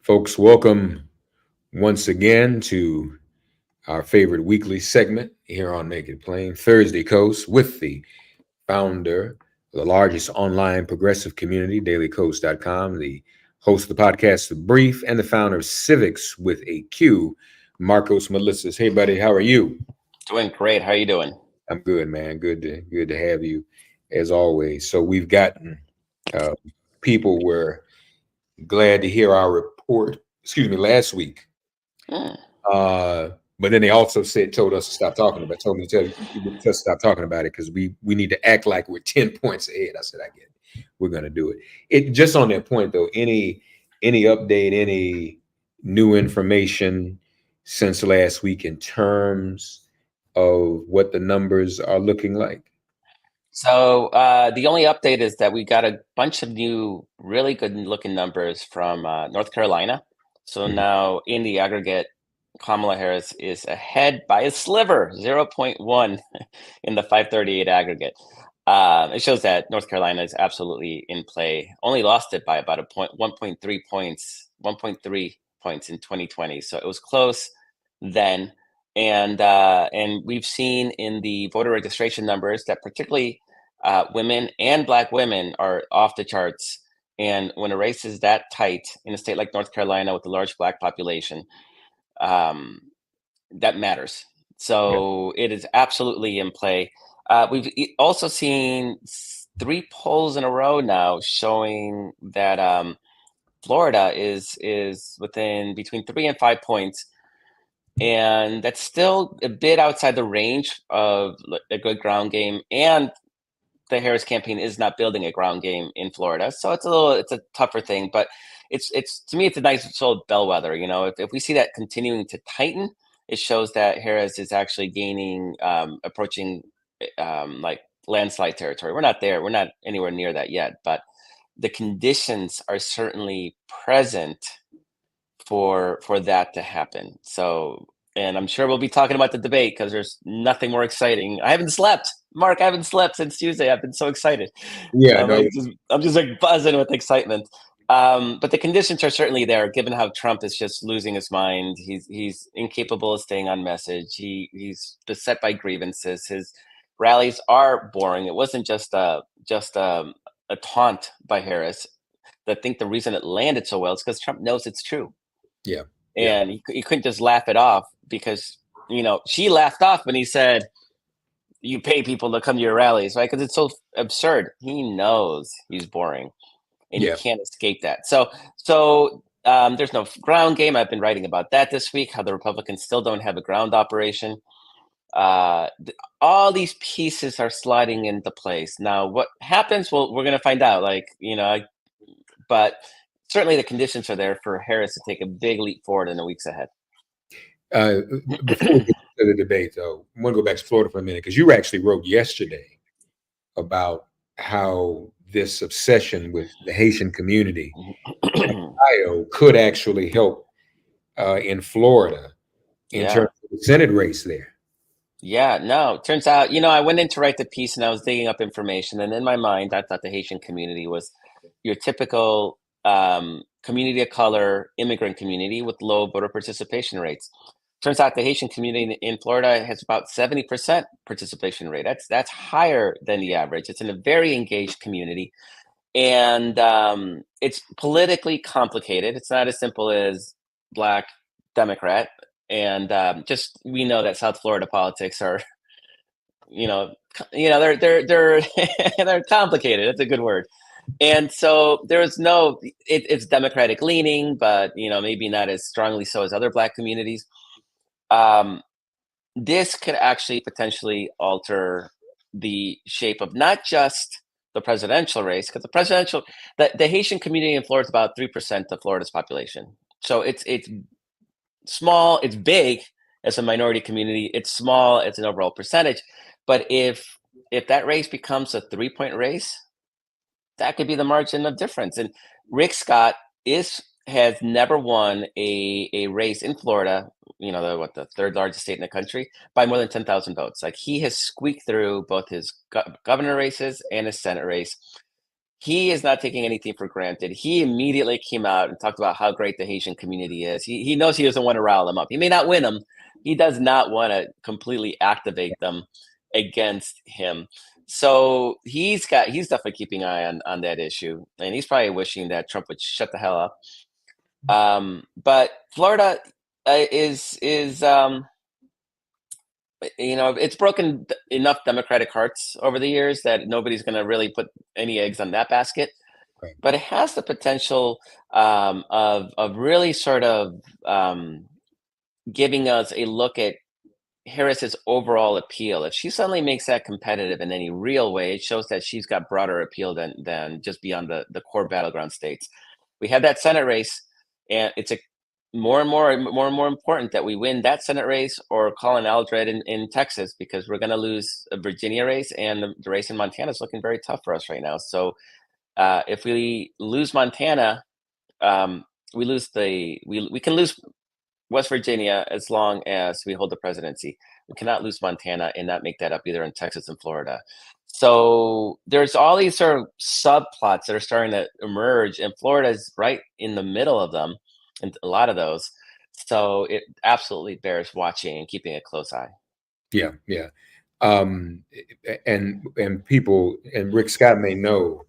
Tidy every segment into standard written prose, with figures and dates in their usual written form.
Folks, welcome once again to our favorite weekly segment here on Make It Plain, Thursday Coast, with the founder of the largest online progressive community, dailycoast.com, the host of the podcast, The Brief, and the founder of Civics with a Q, Marcos Melissus. Hey, buddy, how are you? Doing great. How are you doing? I'm good, man. Good to have you as always. So we've gotten uh, people were glad to hear our report. Excuse me, last week. Mm. Uh, but then they also told us to stop talking about. Told me to tell you to stop talking about it because we need to act like we're 10 points ahead. I said I get it. We're gonna do it. It just on that point though. Any update? Any new information since last week in terms of what the numbers are looking like? So the only update is that we got a bunch of new, really good looking numbers from North Carolina. So Mhm. now in the aggregate, Kamala Harris is ahead by a sliver, zero point 0.1 in the 538 aggregate. It shows that North Carolina is absolutely in play. Only lost it by about 1.3 points, 1.3 points in 2020. So it was close then. And we've seen in the voter registration numbers that particularly women and Black women are off the charts. And when a race is that tight in a state like North Carolina with a large Black population, um, that matters. Yeah. So it is absolutely in play. We've also seen three polls in a row now showing that Florida is within between 3 and 5 points, and that's still a bit outside the range of a good ground game. And the Harris campaign is not building a ground game in Florida, so it's a tougher thing. But it's to me it's a nice sort of bellwether. If we see that continuing to tighten, it shows that Harris is actually gaining, approaching like landslide territory. We're not there. We're not anywhere near that yet, but the conditions are certainly present for that to happen. So, and I'm sure we'll be talking about the debate because there's nothing more exciting. I haven't slept, Mark. I haven't slept since Tuesday. I've been so excited. Yeah. I'm No. like, I'm just like buzzing with excitement. But the conditions are certainly there, given how Trump is just losing his mind. He's incapable of staying on message. He's beset by grievances. His rallies are boring. It wasn't just a taunt by Harris. I think the reason it landed so well is because Trump knows it's true, Yeah. Yeah. and he couldn't just laugh it off because she laughed off when he said you pay people to come to your rallies, right? Because it's so absurd. He knows he's boring, and he Yeah. can't escape that. So there's no ground game. I've been writing about that this week. How the Republicans still don't have a ground operation. All these pieces are sliding into place. Now, what happens? Well, we're going to find out. But certainly the conditions are there for Harris to take a big leap forward in the weeks ahead. Uh, Before we get to the debate, though, I want to go back to Florida for a minute because you actually wrote yesterday about how this obsession with the Haitian community Ohio could actually help in Florida in terms Yeah. of the Senate race there. Yeah, no. Turns out, I went in to write the piece and I was digging up information. And in my mind, I thought the Haitian community was your typical community of color immigrant community with low voter participation rates. Turns out the Haitian community in Florida has about 70% participation rate. That's higher than the average. It's in a very engaged community. And it's politically complicated. It's not as simple as Black Democrat. And just we know that South Florida politics are, they're they're complicated. That's a good word. And so there's it's Democratic leaning, but maybe not as strongly so as other Black communities. Um, this could actually potentially alter the shape of not just the presidential race, because the Haitian community in Florida is about 3% of Florida's population. So it's small, it's big as a minority community, it's small as an overall percentage. But if that race becomes a 3-point race, that could be the margin of difference. And Rick Scott is has never won a race in Florida, the third largest state in the country, by more than 10,000 votes. Like he has squeaked through both his governor races and his Senate race. he is not taking anything for granted. He immediately came out and talked about how great the Haitian community is. He knows he doesn't want to rile them up. He may not win them. He does not want to completely activate them against him. So he's definitely keeping an eye on that issue, and he's probably wishing that Trump would shut the hell up. But Florida is it's broken enough Democratic hearts over the years that nobody's going to really put any eggs on that basket. Right. But it has the potential of really sort of giving us a look at Harris's overall appeal. If she suddenly makes that competitive in any real way, it shows that she's got broader appeal than just beyond the core battleground states. We had that Senate race, and it's a more and more important that we win that Senate race or Colin Eldred in Texas, because we're going to lose a Virginia race, and the race in Montana is looking very tough for us right now. So if we lose Montana, we can lose West Virginia as long as we hold the presidency. We cannot lose Montana and not make that up either in Texas and Florida. So there's all these sort of subplots that are starting to emerge, and Florida is right in the middle of them, and a lot of those. So it absolutely bears watching and keeping a close eye. Yeah, yeah. And people, and Rick Scott may know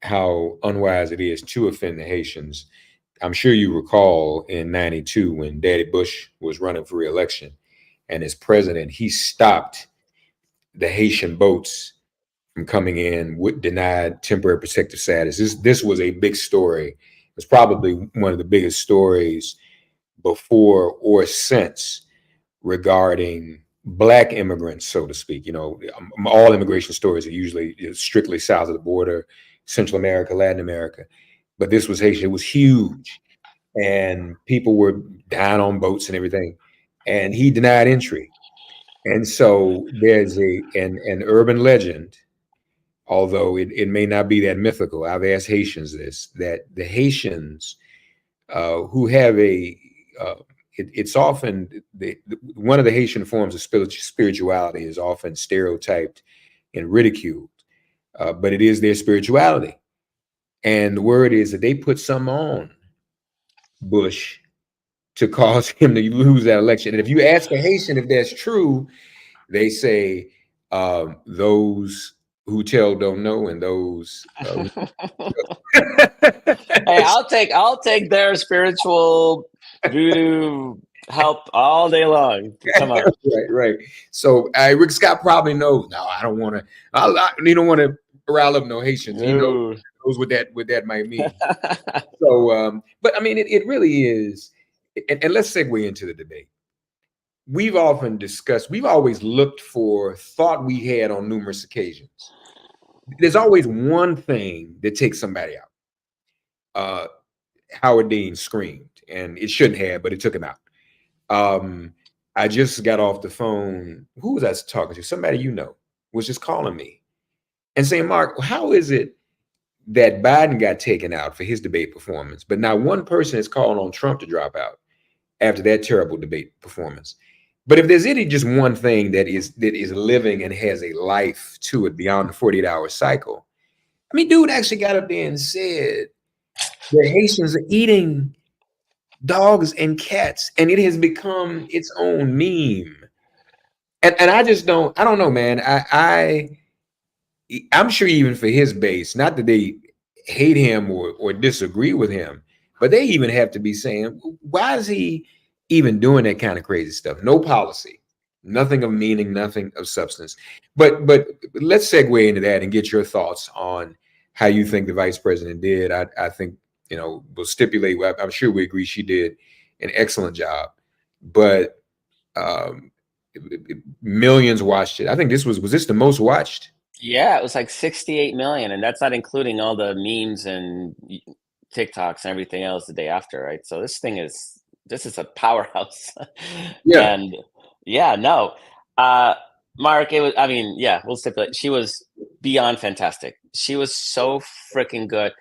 how unwise it is to offend the Haitians. I'm sure you recall in '92 when Daddy Bush was running for re-election, and as president, he stopped the Haitian boats from coming in with denied temporary protective status. This was a big story. It was probably one of the biggest stories before or since regarding Black immigrants, so to speak. All immigration stories are usually strictly south of the border, Central America, Latin America. But this was Haitian. It was huge. And people were dying on boats and everything. And he denied entry. And so there's an urban legend, although it may not be that mythical. I've asked Haitians this, that the Haitians who have it's often one of the Haitian forms of spirituality is often stereotyped and ridiculed, but it is their spirituality. And the word is that they put some on Bush to cause him to lose that election. And if you ask a Haitian if that's true, they say those who tell don't know, and those. Hey, I'll take their spiritual voodoo help all day long. Come on. Right. So Rick Scott probably knows. No, I don't want to. You don't want to rile up no Haitians. He knows what that might mean. So, but I mean, it really is. And let's segue into the debate. We've always looked for, thought we had on numerous occasions. There's always one thing that takes somebody out. Howard Dean screamed, and it shouldn't have, but it took him out. I just got off the phone. Who was I talking to? Somebody was just calling me and saying, Mark, how is it that Biden got taken out for his debate performance, but not one person has called on Trump to drop out after that terrible debate performance? But if there's just one thing that is living and has a life to it beyond the 48-hour cycle, I mean, dude actually got up there and said the Haitians are eating dogs and cats, and it has become its own meme. And I don't know, man. I'm sure even for his base, not that they hate him or disagree with him, but they even have to be saying, why is he even doing that kind of crazy stuff? No policy, nothing of meaning, nothing of substance. But let's segue into that and get your thoughts on how you think the vice president did. I think, we'll stipulate, I'm sure we agree she did an excellent job, but millions watched it. I think was this the most watched? Yeah, it was like 68 million, and that's not including all the memes and TikToks and everything else the day after, right? So this is a powerhouse. Yeah. And yeah, no. Mark, we'll stipulate she was beyond fantastic. She was so freaking good.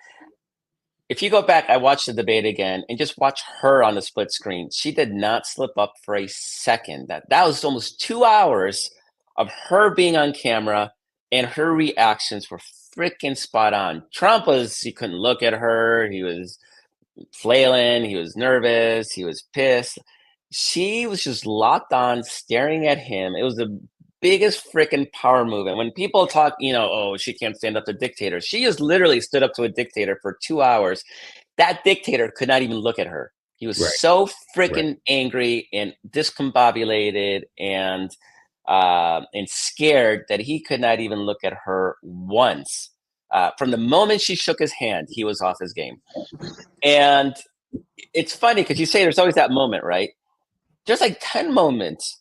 If you go back, I watched the debate again and just watch her on the split screen. She did not slip up for a second. That was almost 2 hours of her being on camera and her reactions were freaking spot on. Trump he couldn't look at her. He was flailing. He was nervous. He was pissed. She was just locked on, staring at him. It was the biggest freaking power move. And when people talk, oh, she can't stand up to dictators, she just literally stood up to a dictator for 2 hours. That dictator could not even look at her. He was so freaking angry and discombobulated and scared that he could not even look at her once. From the moment she shook his hand, he was off his game. And it's funny because you say there's always that moment, right? There's like 10 moments.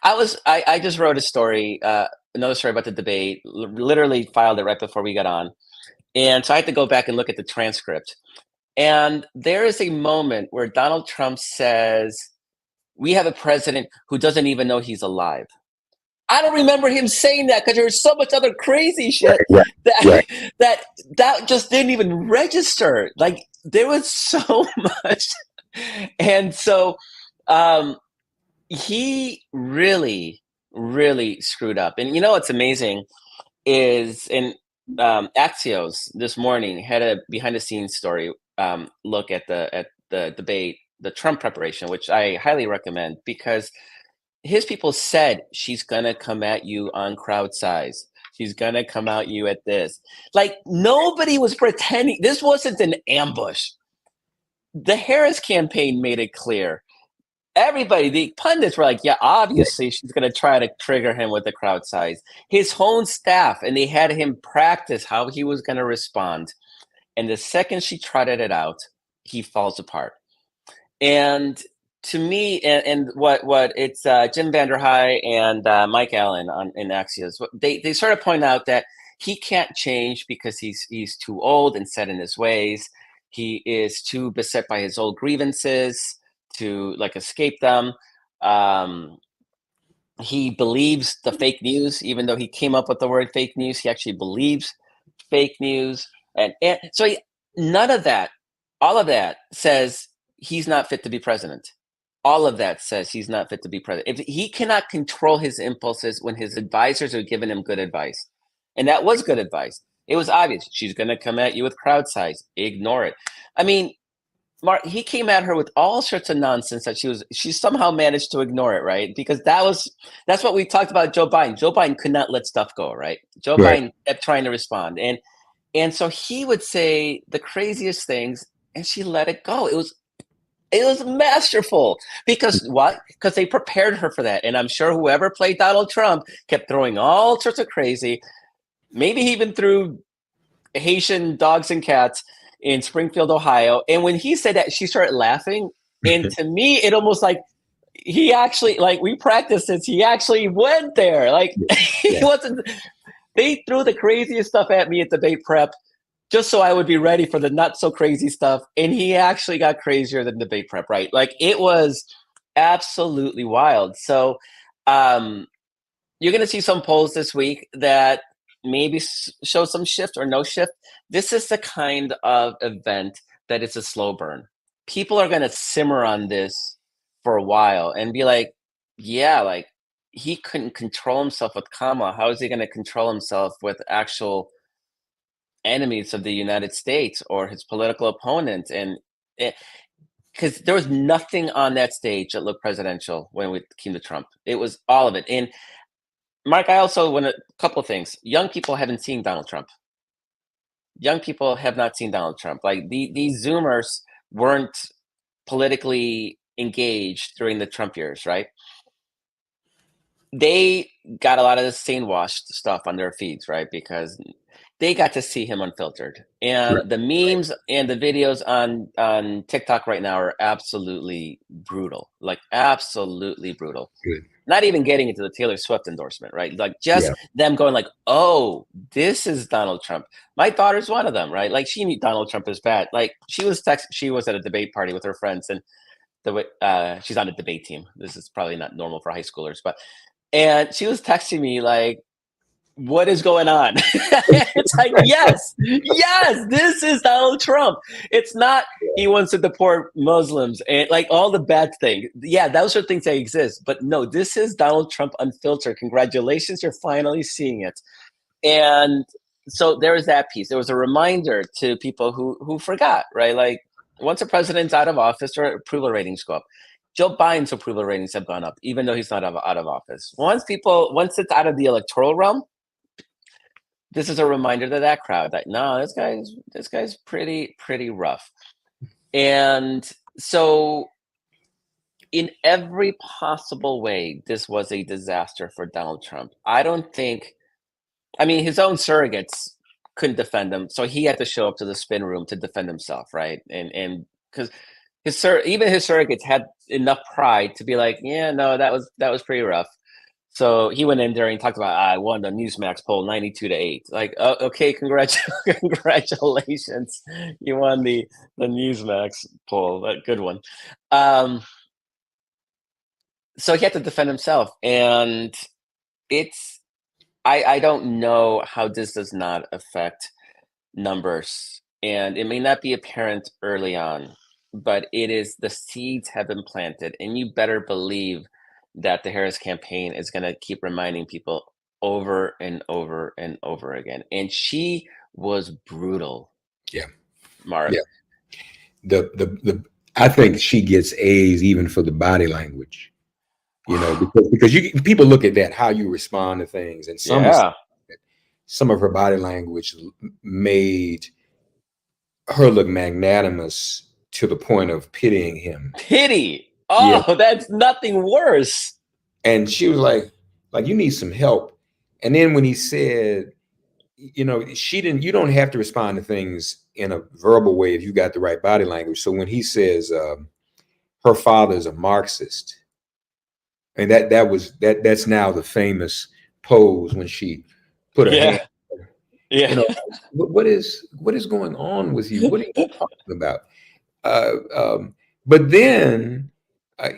I just wrote a story, another story about the debate, literally filed it right before we got on. And so I had to go back and look at the transcript. And there is a moment where Donald Trump says, we have a president who doesn't even know he's alive. I don't remember him saying that because there was so much other crazy shit that just didn't even register. Like there was so much. And so he really, really screwed up. And what's amazing is Axios this morning had a behind the scenes story look at the debate, the Trump preparation, which I highly recommend because his people said she's gonna come at you on crowd size. She's gonna come at you at this. Like nobody was pretending. This wasn't an ambush. The Harris campaign made it clear. Everybody, the pundits were like, yeah, obviously she's gonna try to trigger him with the crowd size. His own staff, and they had him practice how he was gonna respond. And the second she trotted it out, he falls apart. And to me, and what it's Jim Vanderhei and Mike Allen in Axios, they sort of point out that he can't change because he's too old and set in his ways. He is too beset by his old grievances to escape them. He believes the fake news, even though he came up with the word fake news. He actually believes fake news, and so none of that, all of that says he's not fit to be president. All of that says he's not fit to be president. If he cannot control his impulses when his advisors are giving him good advice, and that was good advice. It was obvious. She's going to come at you with crowd size. Ignore it. I mean, Mark, he came at her with all sorts of nonsense that she somehow managed to ignore it, right? Because that's what we talked about Joe Biden. Joe Biden could not let stuff go, right? Joe Biden kept trying to respond. And so he would say the craziest things and she let it go. It was masterful because what? Because they prepared her for that. And I'm sure whoever played Donald Trump kept throwing all sorts of crazy. Maybe he even threw Haitian dogs and cats in Springfield, Ohio. And when he said that, she started laughing. And to me, it almost like he actually, we practiced this. He actually went there. He wasn't. They threw the craziest stuff at me at debate prep just so I would be ready for the not so crazy stuff. And he actually got crazier than debate prep, right? It was absolutely wild. So you're going to see some polls this week that maybe show some shift or no shift. This is the kind of event that it's a slow burn. People are going to simmer on this for a while and be like, yeah, he couldn't control himself with Kamala. How is he going to control himself with actual enemies of the United States or his political opponent? And because there was nothing on that stage that looked presidential when we came to Trump. It was all of it. And Mark, I also want a couple of things. Young people haven't seen Donald Trump. Young people have not seen Donald Trump. These Zoomers weren't politically engaged during the Trump years, right? They got a lot of the sane washed stuff on their feeds, right? Because they got to see him unfiltered. And the memes and the videos on TikTok right now are absolutely brutal. Absolutely brutal. Good. Not even getting into the Taylor Swift endorsement, right? Them going oh, this is Donald Trump. My daughter's one of them, right? She knew Donald Trump is bad. She was at a debate party with her friends, and she's on a debate team. This is probably not normal for high schoolers, and she was texting me what is going on? It's yes, this is Donald Trump. It's not he wants to deport Muslims and all the bad things. Yeah, those are things that exist. But no, this is Donald Trump unfiltered. Congratulations, you're finally seeing it. And so there was that piece. There was a reminder to people who forgot, right? Like once a president's out of office, their approval ratings go up. Joe Biden's approval ratings have gone up, even though he's not out of office. Once it's out of the electoral realm, this is a reminder to that crowd that no, this guy's pretty rough. And so in every possible way, this was a disaster for Donald Trump. I mean, his own surrogates couldn't defend him, so he had to show up to the spin room to defend himself, right? And because even his surrogates had enough pride to be like, yeah, no, that was pretty rough. So he went in there and talked about, I won the Newsmax poll 92-8. Like, okay, congratulations, you won the Newsmax poll, a good one. So he had to defend himself, and I don't know how this does not affect numbers, and it may not be apparent early on, but the seeds have been planted, and you better believe that the Harris campaign is going to keep reminding people over and over and over again. And she was brutal. Yeah, Mark. Yeah. I think she gets A's even for the body language. Because people look at that, how you respond to things, and some of her body language made her look magnanimous to the point of pitying him. Pity. Oh, yeah. That's nothing worse. And she was like, you need some help. And then when he said, you don't have to respond to things in a verbal way if you got the right body language. So when he says her father's a Marxist, and that's now the famous pose when she put her hand. Yeah. What is going on with you? What are you talking about? But then,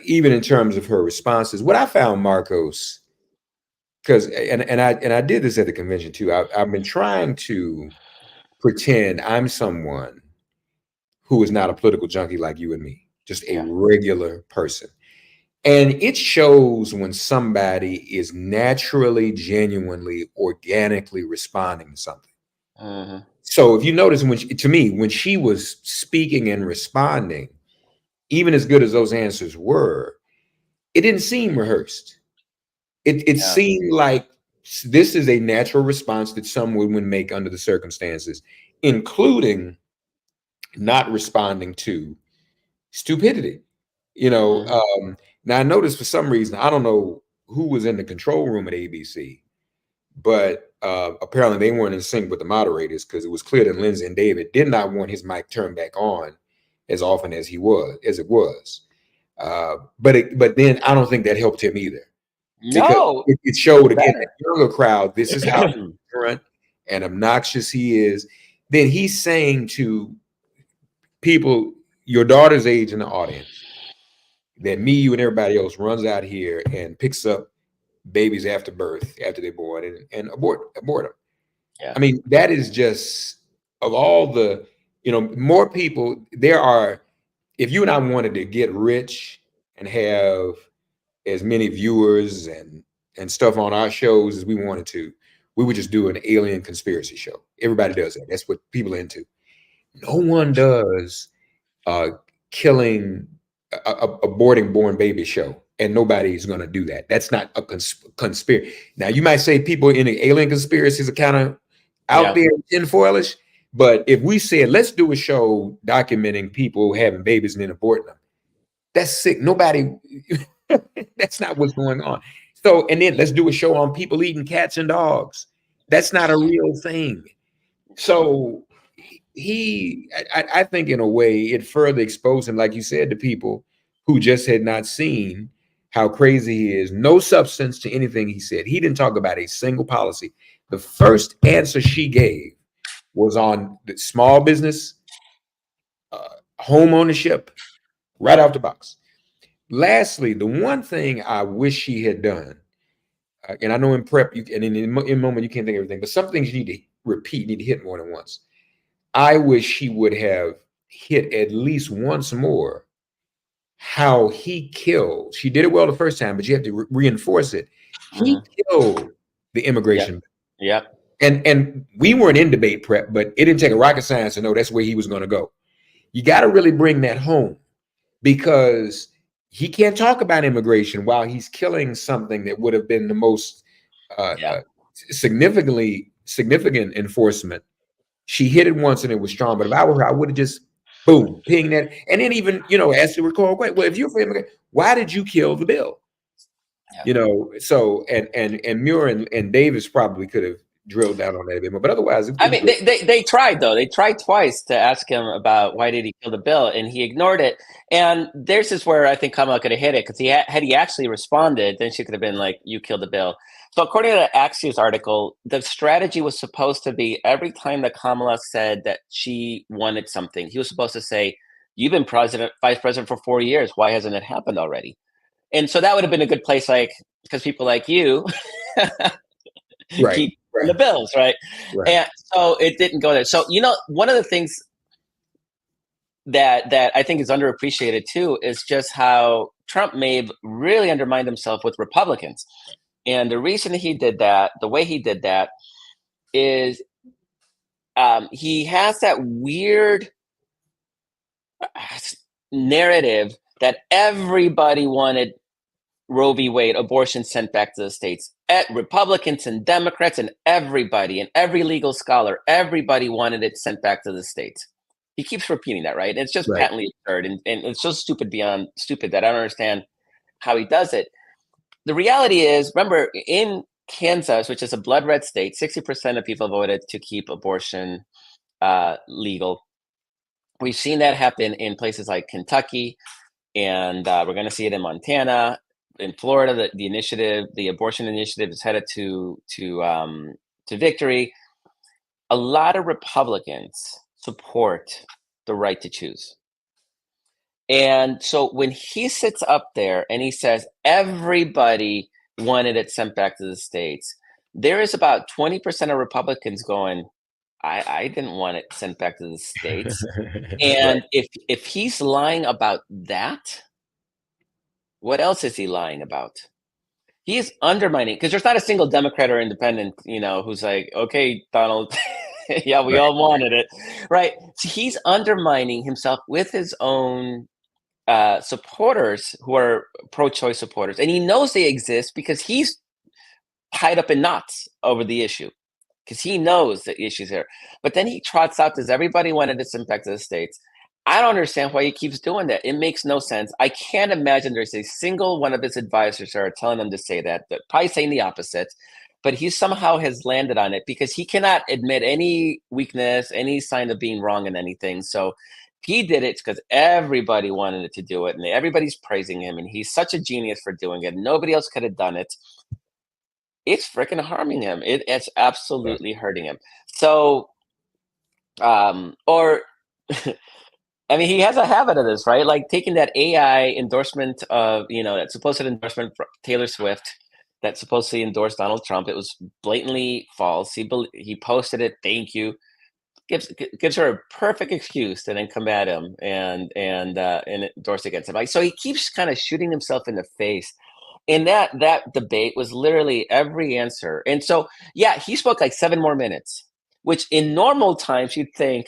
even in terms of her responses, what I found, Marcos, because and I did this at the convention too. I've been trying to pretend I'm someone who is not a political junkie like you and me, just a regular person. And it shows when somebody is naturally, genuinely, organically responding to something. Mm-hmm. So if you notice, when she was speaking and responding, even as good as those answers were, it didn't seem rehearsed. It seemed like this is a natural response that someone would make under the circumstances, including not responding to stupidity. Mm-hmm. Now I noticed for some reason, I don't know who was in the control room at ABC, but apparently they weren't in sync with the moderators, because it was clear that Lindsay and David did not want his mic turned back on as often as it was. But then I don't think that helped him either. No, it showed again that younger crowd, this is how ignorant and obnoxious he is. Then he's saying to people your daughter's age in the audience that me, you, and everybody else runs out here and picks up babies after birth, after they're born, and abort them. Yeah. I mean, that is just, of all the, more people there are. If you and I wanted to get rich and have as many viewers and stuff on our shows as we wanted to, we would just do an alien conspiracy show. Everybody does that. That's what people are into. No one does killing aborting born baby show, and nobody's going to do that. That's not a conspiracy. Now you might say people in the alien conspiracies are kind of out there tinfoilish, but if we said let's do a show documenting people having babies and then aborting them, that's sick. Nobody. That's not what's going on. So, and then let's do a show on people eating cats and dogs. That's not a real thing. So I think in a way it further exposed him, like you said, to people who just had not seen how crazy he is. No substance to anything he said. He didn't talk about a single policy. The first answer she gave was on the small business, home ownership, right out the box. Lastly, the one thing I wish she had done, and I know in prep, and in moment you can't think of everything, but some things you need to repeat, need to hit more than once. I wish she would have hit at least once more how he killed. She did it well the first time, but you have to reinforce it. He killed the immigration. Yep. And we weren't in debate prep, but it didn't take a rocket science to know that's where he was going to go. You got to really bring that home, because he can't talk about immigration while he's killing something that would have been the most significant enforcement. She hit it once and it was strong, but if I were her, I would have just boom, ping that, and then even ask the recall. Well, if you're for immigration, why did you kill the bill? Yeah. So and Muir and Davis probably could have drilled down on that a bit more, but otherwise, I mean, they tried though. They tried twice to ask him about why did he kill the bill, and he ignored it. And this is where I think Kamala could have hit it, because had he actually responded, then she could have been like, "You killed the bill." So according to the Axios article, the strategy was supposed to be every time that Kamala said that she wanted something, he was supposed to say, "You've been vice president for 4 years. Why hasn't it happened already?" And so that would have been a good place, like, because people like you right, keep the bills, right? And so it didn't go there. So one of the things that I think is underappreciated too is just how Trump may have really undermined himself with Republicans. And the reason he did that, the way he did that, is he has that weird narrative that everybody wanted Roe v. Wade, abortion sent back to the states. Republicans and Democrats and everybody and every legal scholar, everybody wanted it sent back to the states. He keeps repeating that, right? It's just patently absurd, and it's so stupid beyond stupid that I don't understand how he does it. The reality is, remember, in Kansas, which is a blood red state, 60% of people voted to keep abortion legal. We've seen that happen in places like Kentucky, and we're going to see it in Montana. In Florida, the initiative, the abortion initiative, is headed to victory. A lot of Republicans support the right to choose. And so when he sits up there and he says everybody wanted it sent back to the states, there is about 20% of Republicans going, I didn't want it sent back to the states. And if he's lying about that, what else is he lying about? He is undermining, because there's not a single Democrat or independent, who's like, okay, Donald, yeah, we all wanted it, right? So he's undermining himself with his own supporters who are pro-choice supporters, and he knows they exist because he's tied up in knots over the issue, because he knows the issue's there. But then he trots out, does everybody want to send back to the states? I don't understand why he keeps doing that. It makes no sense. I can't imagine there's a single one of his advisors that are telling him to say that. They're probably saying the opposite, but he somehow has landed on it because he cannot admit any weakness, any sign of being wrong in anything. So he did it because everybody wanted it to do it, and everybody's praising him, and he's such a genius for doing it. Nobody else could have done it. It's freaking harming him. It's absolutely hurting him. So, or I mean, he has a habit of this, right? Like taking that AI endorsement of, that supposed endorsement for Taylor Swift that supposedly endorsed Donald Trump. It was blatantly false. He posted it. Thank you. Gives her a perfect excuse to then come at him and endorse against him. Like, so he keeps kind of shooting himself in the face. And that debate was literally every answer. And so, yeah, he spoke like 7 more minutes, which in normal times you'd think,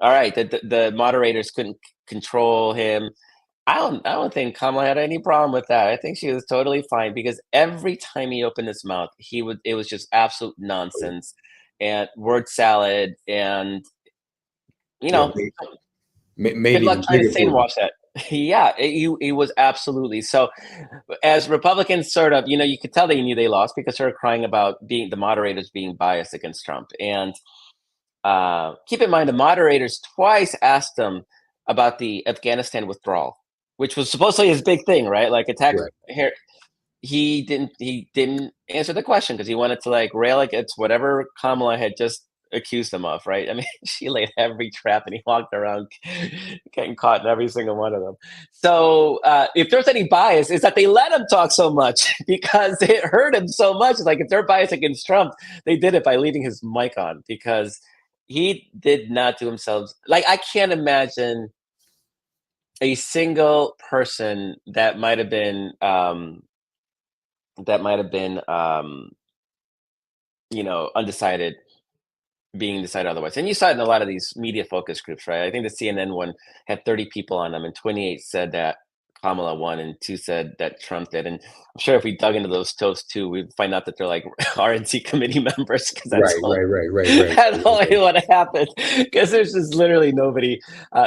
all right, the moderators couldn't control him. I don't think Kamala had any problem with that. I think she was totally fine, because every time he opened his mouth, it was just absolute nonsense and word salad, and made good luck even trying to bigger. wash that. Yeah, he was absolutely. So as Republicans sort of, you could tell they knew they lost because they were crying about the moderators being biased against Trump. And keep in mind, the moderators twice asked him about the Afghanistan withdrawal, which was supposedly his big thing, right? Like attack here. He didn't answer the question because he wanted to like rail against whatever Kamala had just accused him of, right? I mean, she laid every trap and he walked around getting caught in every single one of them. So if there's any bias, is that they let him talk so much because it hurt him so much. Like if they're biased against Trump, they did it by leaving his mic on, because he did not do himself. Like, I can't imagine a single person that might have been undecided being decided otherwise. And you saw it in a lot of these media focus groups, right? I think the CNN one had 30 people on them, and 28 said that Kamala won, and 2 said that Trump did. And I'm sure if we dug into those too, we'd find out that they're like RNC committee members because Right, right, right, right, right, that's right, only right. what happened. Because there's just literally nobody.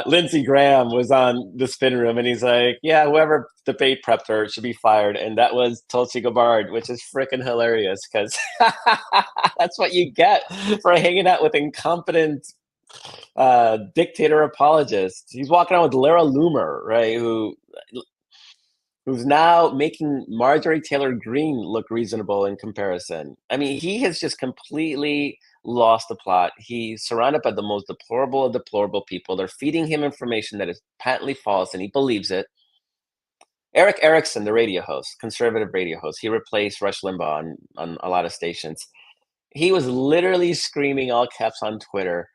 Lindsey Graham was on the spin room, and he's like, "Yeah, whoever debate prepped her should be fired," and that was Tulsi Gabbard, which is freaking hilarious because that's what you get for hanging out with incompetent dictator apologists. He's walking around with Lara Loomer, right? Who's now making Marjorie Taylor Greene look reasonable in comparison. I mean, he has just completely lost the plot. He's surrounded by the most deplorable of deplorable people. They're feeding him information that is patently false, and he believes it. Eric Erickson, the radio host, conservative radio host, he replaced Rush Limbaugh on a lot of stations. He was literally screaming all caps on Twitter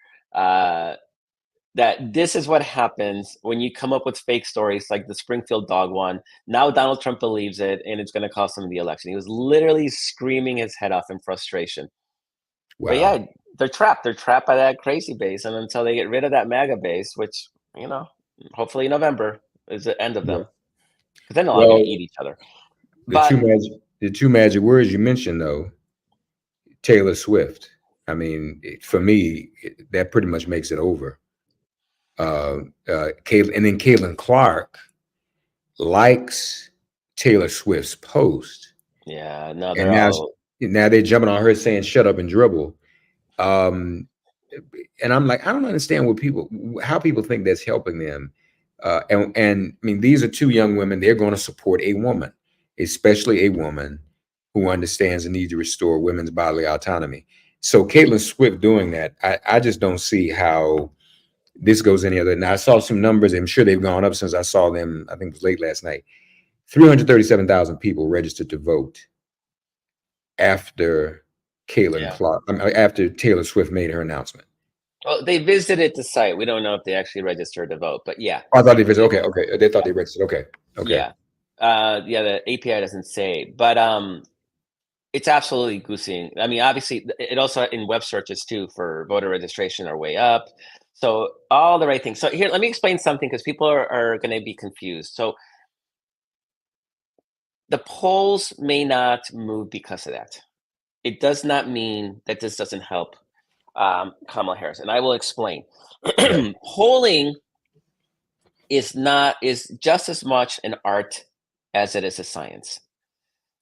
that this is what happens when you come up with fake stories like the Springfield dog one. Now Donald Trump believes it, and it's going to cost him the election. He was literally screaming his head off in frustration. But Wow. yeah, they're trapped. They're trapped by that crazy base, and until they get rid of that MAGA base, which hopefully November is the end of Yeah. them, because then they're all going Well, to eat each other. the But two magic words you mentioned though, Taylor Swift. I mean, for me, that pretty much makes it over. And then Caitlin Clark likes Taylor Swift's post, yeah, no, and they're all. now they're jumping on her saying "shut up and dribble." Um, and I'm like, I don't understand how people think that's helping them. And I mean, these are two young women. They're going to support a woman, especially a woman who understands the need to restore women's bodily autonomy. So Caitlin Swift doing that, I just don't see how this goes any other. Now I saw some numbers. I'm sure they've gone up since I saw them. I think it was late last night. 337,000 people registered to vote after Yeah. after Taylor Swift made her announcement. Well, they visited the site. We don't know if they actually registered to vote, but yeah. Oh, I thought they registered. Okay, okay. They thought they registered. Okay, okay. Yeah. Yeah, the API doesn't say, but it's absolutely goosing. I mean, obviously, it also in web searches too for voter registration are way up. So all the right things. So here, let me explain something because people are going to be confused. So the polls may not move because of that. It does not mean that this doesn't help Kamala Harris, and I will explain. Right. Polling is just as much an art as it is a science,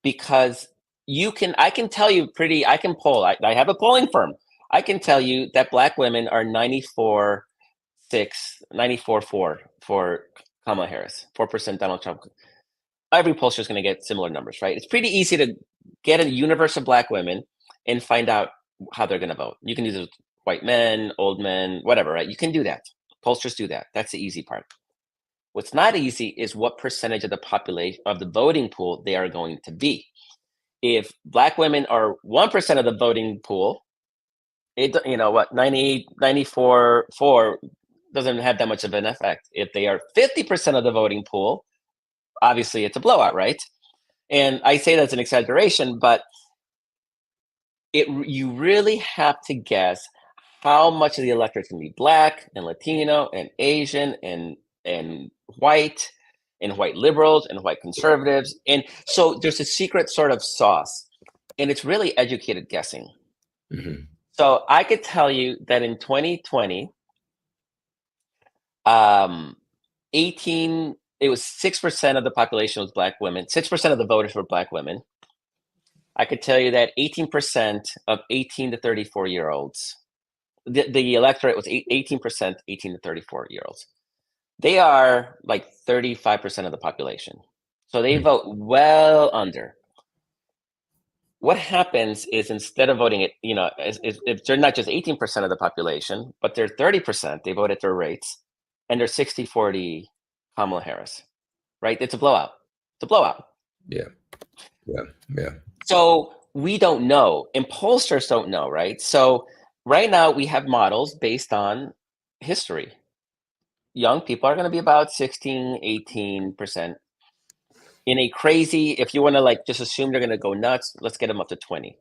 because I can tell you I can poll. I have a polling firm. I can tell you that Black women are 94.6, 94.4 for Kamala Harris, 4% Donald Trump. Every pollster is going to get similar numbers, right? It's pretty easy to get a universe of Black women and find out how they're going to vote. You can use white men, old men, whatever, right? You can do that. Pollsters do that. That's the easy part. What's not easy is what percentage of the population of the voting pool they are going to be. If Black women are 1% of the voting pool, 98, 94, 4 doesn't have that much of an effect. If they are 50% of the voting pool, obviously it's a blowout, right? And I say that's an exaggeration, but you really have to guess how much of the electorate can be Black and Latino and Asian and white liberals and white conservatives. And so there's a secret sort of sauce, and it's really educated guessing. Mm-hmm. So I could tell you that in 2020, it was 6% of the population was Black women. 6% of the voters were Black women. I could tell you that 18% of 18 to 34-year-olds, the electorate was 18% 18 to 34-year-olds. They are like 35% of the population. So they vote well under. What happens is instead of voting it, if they're not just 18% of the population, but they're 30%, they vote at their rates, and they're 60-40 Kamala Harris, right? It's a blowout. It's a blowout. Yeah. Yeah. Yeah. So we don't know, and pollsters don't know, right? So right now we have models based on history. Young people are going to be about 16, 18%. In a crazy, if you want to like just assume they're going to go nuts, let's get them up to 20.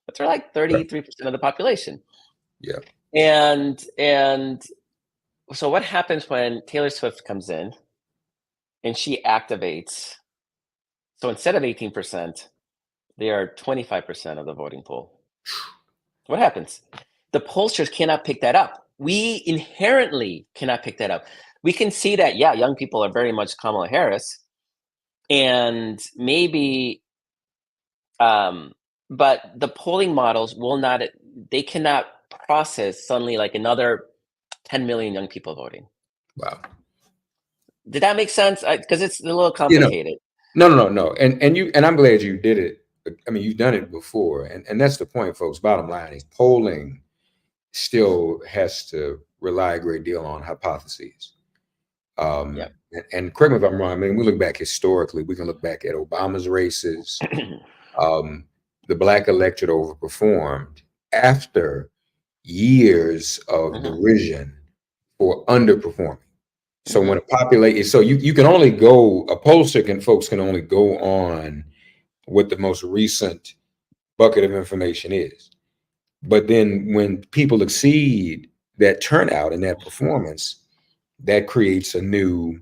but they're like 33% of the population. Yeah. And so what happens when Taylor Swift comes in and she activates? So instead of 18%, they are 25% of the voting pool. What happens? The pollsters cannot pick that up. We inherently cannot pick that up. We can see that, yeah, young people are very much Kamala Harris, and maybe, but the polling models will not, they cannot process suddenly like another 10 million young people voting. Wow. Did that make sense? Because it's a little You know, complicated. no. And I'm glad you did it. I mean, you've done it before. And that's the point, folks. Bottom line is polling still has to rely a great deal on hypotheses. Yeah. And correct me if I'm wrong. I mean, we look back historically, we can look back at Obama's races. The black electorate overperformed after years of derision for underperforming. So when a population, so you can only go, a pollster folks can only go on what the most recent bucket of information is. But then when people exceed that turnout and that performance, that creates a new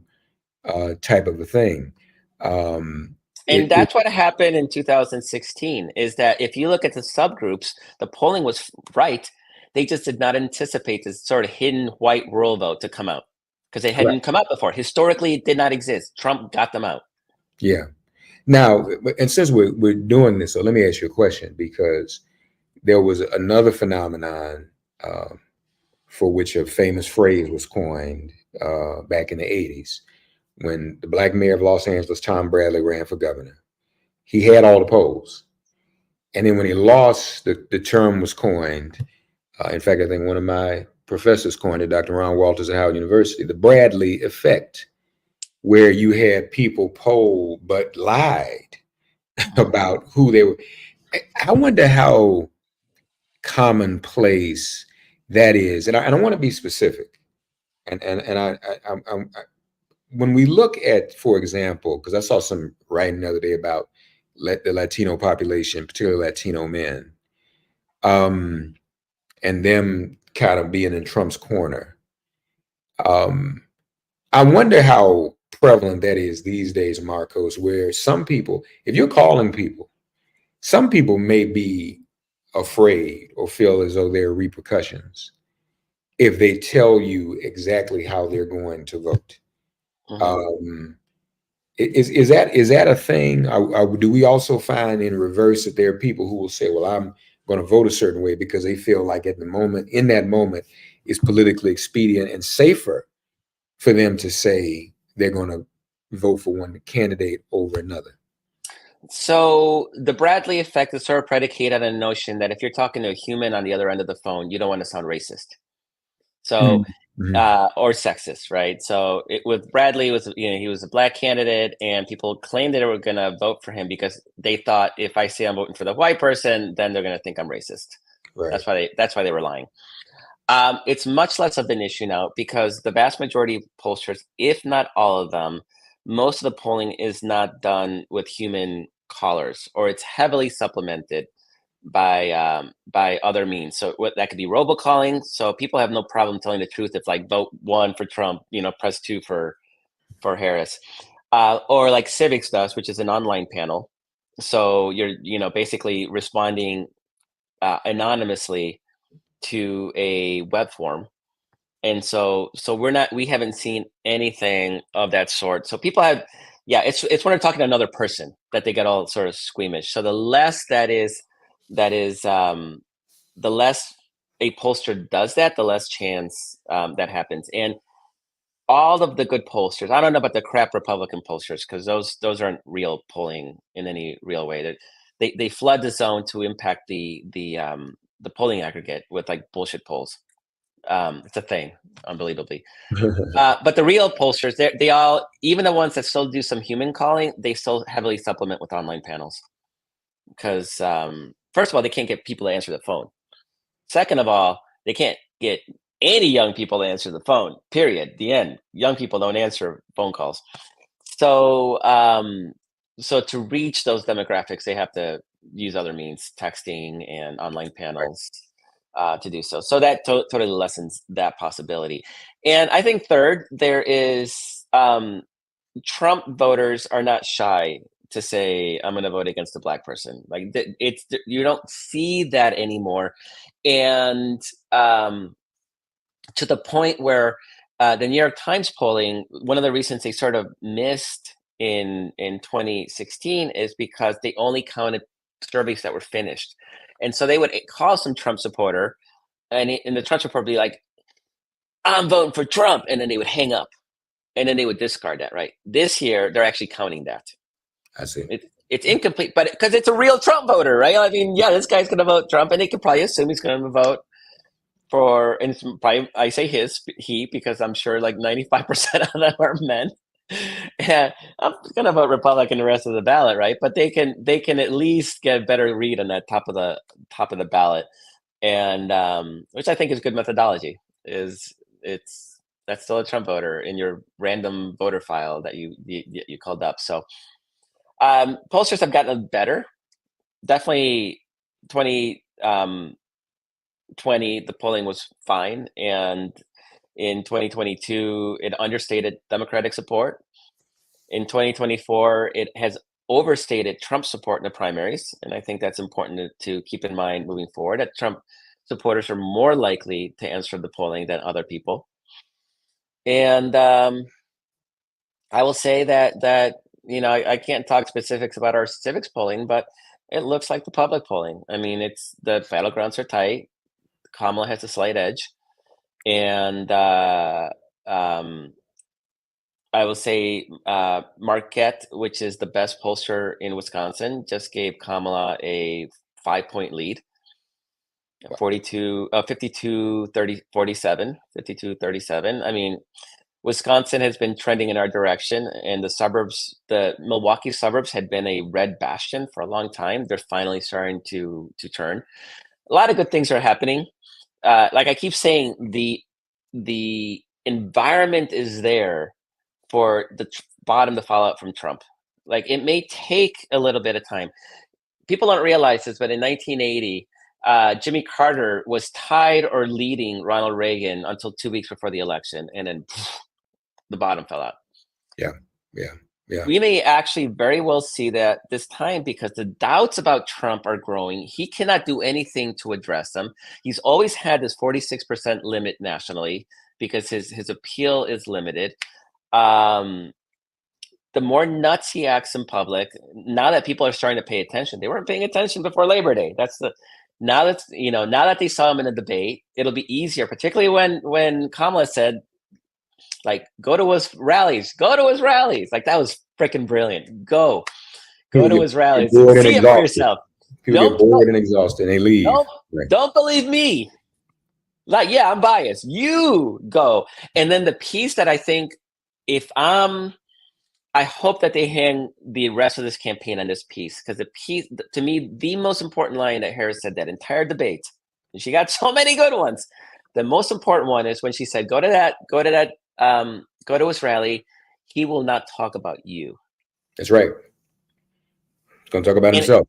type of a thing. And that's what happened in 2016, is that if you look at the subgroups, the polling was right. They just did not anticipate this sort of hidden white rural vote to come out because they hadn't come out before. Historically, it did not exist. Trump got them out. Yeah. Now, and since we're doing this, so let me ask you a question, because there was another phenomenon for which a famous phrase was coined back in the 80s when the black mayor of Los Angeles, Tom Bradley, ran for governor. He had all the polls. And then when he lost, the term was coined. In fact, I think one of my professors coined it, Dr. Ron Walters at Howard University, the Bradley effect, where you had people poll but lied about who they were. I wonder how commonplace that is. And I want to be specific. And I when we look at, for example, because I saw some writing the other day about the Latino population, particularly Latino men, and them kind of being in Trump's corner. I wonder how prevalent that is these days, Marcos, where some people, if you're calling people, some people may be afraid or feel as though there are repercussions if they tell you exactly how they're going to vote. Is that a thing? Do we also find in reverse that there are people who will say, well, I'm going to vote a certain way because they feel like in that moment, it's politically expedient and safer for them to say they're going to vote for one candidate over another? So the Bradley effect is sort of predicated on a notion that if you're talking to a human on the other end of the phone, you don't want to sound racist. So, or sexist, right? So with Bradley, he was a black candidate, and people claimed that they were going to vote for him because they thought if I say I'm voting for the white person, then they're going to think I'm racist. Right. That's why they were lying. It's much less of an issue now because the vast majority of pollsters, if not all of them, most of the polling is not done with human callers, or it's heavily supplemented by other means. So that could be robocalling. So people have no problem telling the truth if like vote 1 for Trump, press 2 for Harris, or like Civics does, which is an online panel. So you're basically responding anonymously to a web form. And so we haven't seen anything of that sort. So people have, it's when they're talking to another person that they get all sort of squeamish. So the less the less a pollster does that, the less chance that happens. And all of the good pollsters, I don't know about the crap Republican pollsters, because those aren't real polling in any real way. They flood the zone to impact the polling aggregate with like bullshit polls. It's a thing, unbelievably. But the real pollsters, they all, even the ones that still do some human calling, they still heavily supplement with online panels. Because first of all, they can't get people to answer the phone. Second of all, they can't get any young people to answer the phone, period. The end. Young people don't answer phone calls. So so to reach those demographics, they have to use other means, texting and online panels, to do so. So that totally lessens that possibility. And I think third, there is Trump voters are not shy to say, "I'm going to vote against a black person." Like you don't see that anymore, and to the point where the New York Times polling, one of the reasons they sort of missed in 2016 is because they only counted surveys that were finished, and so they would call some Trump supporter, and the Trump supporter would be like, "I'm voting for Trump," and then they would hang up, and then they would discard that. Right? This year, they're actually counting that. I see. It's incomplete, but because it's a real Trump voter, right? I mean, yeah, this guy's going to vote Trump, and they could probably assume he's going to vote for, and it's probably, I say he, because I'm sure like 95% of them are men. And I'm going to vote Republican the rest of the ballot, right? But they can at least get a better read on that top of the ballot, and which I think is good methodology. That's still a Trump voter in your random voter file that you called up. So pollsters have gotten better. Definitely 2020, the polling was fine. And in 2022, it understated Democratic support. In 2024, it has overstated Trump support in the primaries. And I think that's important to keep in mind moving forward, that Trump supporters are more likely to answer the polling than other people. And I will say that I can't talk specifics about our civics polling, but it looks like the public polling. I mean, it's the battlegrounds are tight. Kamala has a slight edge, and I will say Marquette, which is the best pollster in Wisconsin, just gave Kamala a 5-point lead. 52 30 47 52 37. I mean, Wisconsin has been trending in our direction, and the Milwaukee suburbs had been a red bastion for a long time. They're finally starting to turn. A lot of good things are happening. Like I keep saying, the environment is there for the bottom to fall out from Trump. Like, it may take a little bit of time. People don't realize this, but in 1980, Jimmy Carter was tied or leading Ronald Reagan until 2 weeks before the election, and then the bottom fell out. Yeah. We may actually very well see that this time, because the doubts about Trump are growing. He cannot do anything to address them. He's always had this 46% limit nationally because his appeal is limited. The more nuts he acts in public, now that people are starting to pay attention, they weren't paying attention before Labor Day. Now that they saw him in a debate, it'll be easier, particularly when Kamala said, like, go to his rallies. Like, that was freaking brilliant. Go to his rallies. See it for yourself. People get bored and exhausted, and they leave. Don't believe me. Like, yeah, I'm biased. You go. And then the piece that I think, I hope that they hang the rest of this campaign on this piece, because the piece, to me, the most important line that Harris said that entire debate, and she got so many good ones. The most important one is when she said, go to his rally. He will not talk about you. That's right. He's going to talk about himself.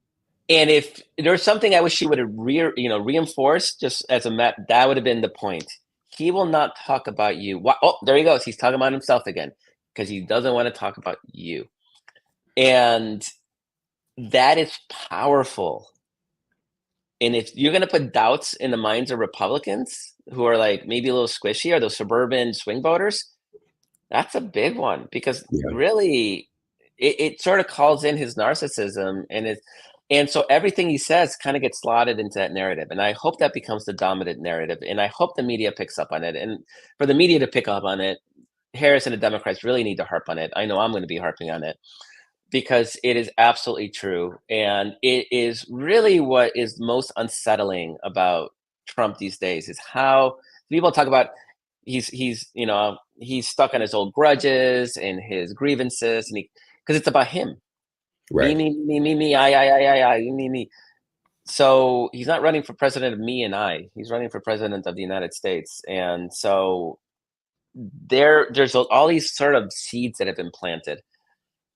And if there's something I wish she would have reinforced, just as a map, that would have been the point. He will not talk about you. Oh, there he goes. He's talking about himself again, because he doesn't want to talk about you. And that is powerful. And if you're going to put doubts in the minds of Republicans who are like maybe a little squishy, or those suburban swing voters, that's a big one, because really it sort of calls in his narcissism, and so everything he says kind of gets slotted into that narrative. And I hope that becomes the dominant narrative. And I hope the media picks up on it. And for the media to pick up on it, Harris and the Democrats really need to harp on it. I know I'm going to be harping on it, because it is absolutely true. And it is really what is most unsettling about Trump these days, is how people talk about he's stuck on his old grudges and his grievances, and because it's about him. Right. Me, I, me. So he's not running for president of me and I. He's running for president of the United States. And so there's all these sort of seeds that have been planted,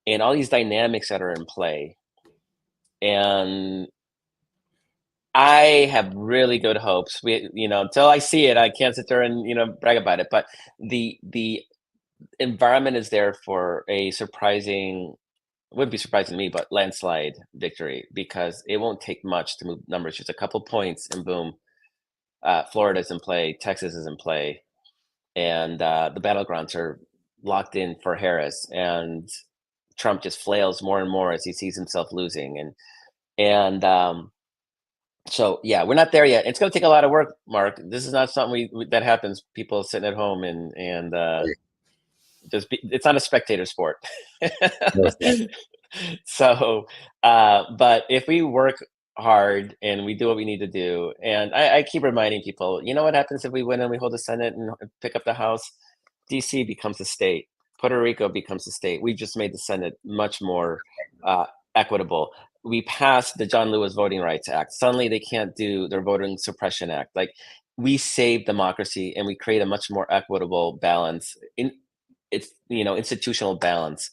and all these dynamics that are in play. and I have really good hopes. Until I see it, I can't sit there and brag about it. But the environment is there for a surprising, wouldn't be surprising to me, but landslide victory, because it won't take much to move numbers. Just a couple points, and boom, Florida's in play, Texas is in play, and the battlegrounds are locked in for Harris. And Trump just flails more and more as he sees himself losing. And so yeah, we're not there yet. It's going to take a lot of work, Mark. This is not something that happens. People sitting at home and it's not a spectator sport. So, but if we work hard and we do what we need to do, and I keep reminding people, what happens if we win and we hold the Senate and pick up the House? DC becomes a state. Puerto Rico becomes a state. We just made the Senate much more equitable. We passed the John Lewis Voting Rights Act. Suddenly they can't do their Voting Suppression Act. Like, we save democracy and we create a much more equitable balance institutional balance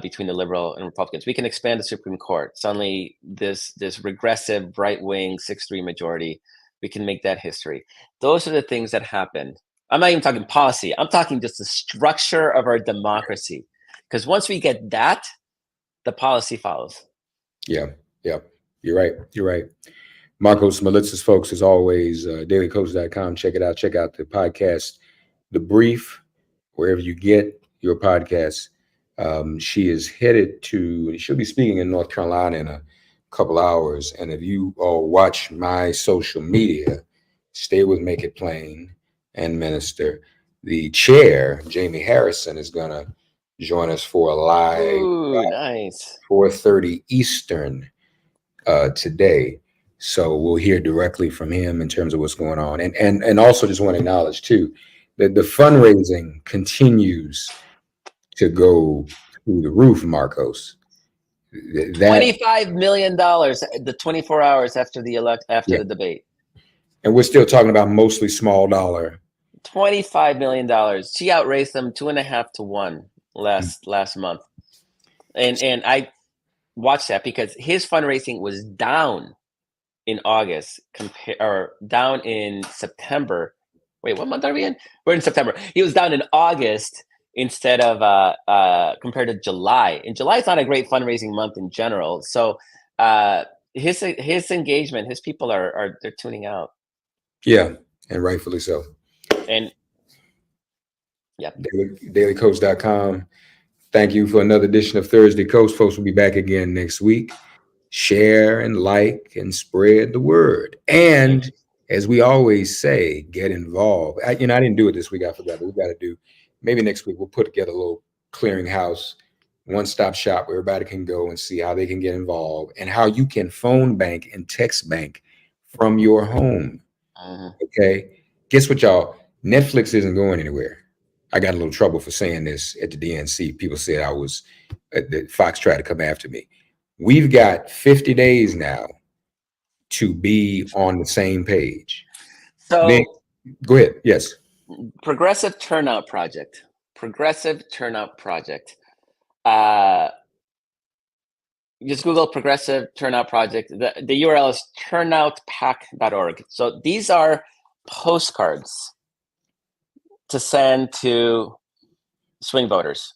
between the liberal and Republicans. We can expand the Supreme Court. Suddenly this regressive right-wing 6-3 majority, we can make that history. Those are the things that happen. I'm not even talking policy. I'm talking just the structure of our democracy. Because once we get that, the policy follows. Yeah. You're right. Markos Moulitsas, folks, as always, dailycoach.com. Check it out. Check out the podcast, The Brief, wherever you get your podcasts. She is she'll be speaking in North Carolina in a couple hours. And if you all watch my social media, Stay With Make It Plain and Minister, the chair, Jamie Harrison, is going to join us for a live nice 4:30 Eastern today. So we'll hear directly from him in terms of what's going on. And also just want to acknowledge too, that the fundraising continues to go through the roof, Markos. $25 million, the 24 hours after the debate. And we're still talking about mostly small dollar. $25 million. She outraised them 2.5 to 1 last month. And I watched that because his fundraising was down in August, or down in September. Wait, what month are we in? We're in September. He was down in August instead of compared to July. And July is not a great fundraising month in general. So his engagement, his people they're tuning out. Yeah, and rightfully so. And yeah, dailycoach.com. Thank you for another edition of Thursday Coach. Folks, will be back again next week. Share and like and spread the word. And as we always say, get involved. I didn't do it this week. I forgot, but we got to do. Maybe next week we'll put together a little clearinghouse, one-stop shop where everybody can go and see how they can get involved and how you can phone bank and text bank from your home. Okay. Guess what, y'all? Netflix isn't going anywhere. I got a little trouble for saying this at the DNC. People said that Fox tried to come after me. We've got 50 days now to be on the same page. So go ahead. Yes. Progressive Turnout Project. Just Google Progressive Turnout Project. The URL is turnoutpack.org. So these are postcards to send to swing voters.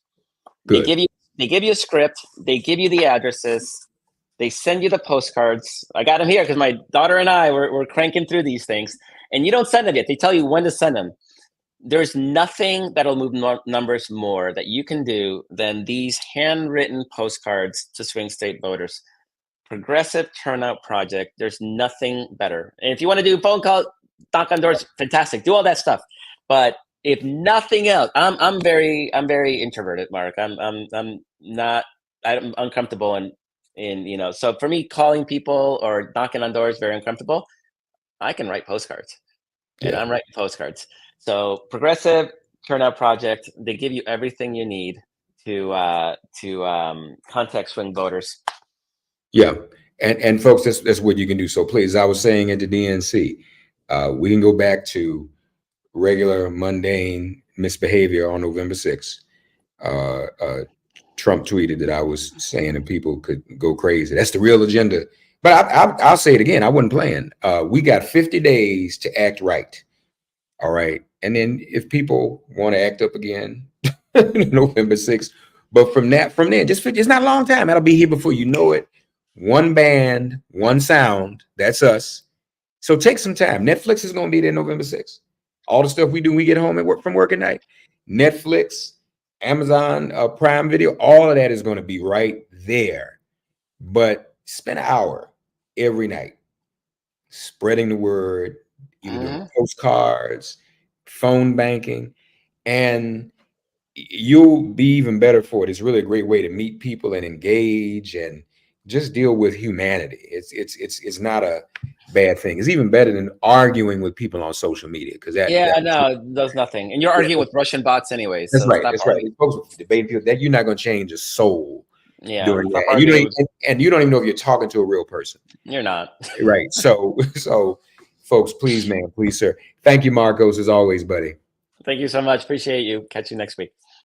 Good. They give you a script. They give you the addresses. They send you the postcards. I got them here because my daughter and I were cranking through these things. And you don't send them yet. They tell you when to send them. There's nothing that'll move numbers more that you can do than these handwritten postcards to swing state voters. Progressive Turnout Project. There's nothing better. And if you want to do phone call, knock on doors, fantastic. Do all that stuff. But if nothing else, I'm very introverted, Mark. I'm uncomfortable in so for me, calling people or knocking on doors, very uncomfortable. I can write postcards. And I'm writing postcards. So Progressive Turnout Project, they give you everything you need to contact swing voters. Yeah. And folks, that's what you can do. So please, I was saying at the DNC, we can go back to regular mundane misbehavior on November 6th. Trump tweeted that I was saying that people could go crazy. That's the real agenda. But I'll say it again. I wasn't playing. We got 50 days to act right. All right. And then if people want to act up again, November 6th. But from then, it's not a long time. That'll be here before you know it. One band, one sound. That's us. So take some time. Netflix is going to be there November 6th. All the stuff we do when we get home and work from work at night. Netflix, Amazon Prime Video, all of that is going to be right there. But spend an hour every night spreading the word, either doing postcards, phone banking, and you'll be even better for it. It's really a great way to meet people and engage and just deal with humanity. It's not a bad thing. It's even better than arguing with people on social media because no, it does nothing. And you're arguing with Russian bots anyways. That's right. That's right. Folks debating people that you're not going to change a soul. Yeah, doing that. And you don't even know if you're talking to a real person. You're not. Right. So folks, please, man, please, sir. Thank you, Marcos, as always, buddy. Thank you so much. Appreciate you. Catch you next week.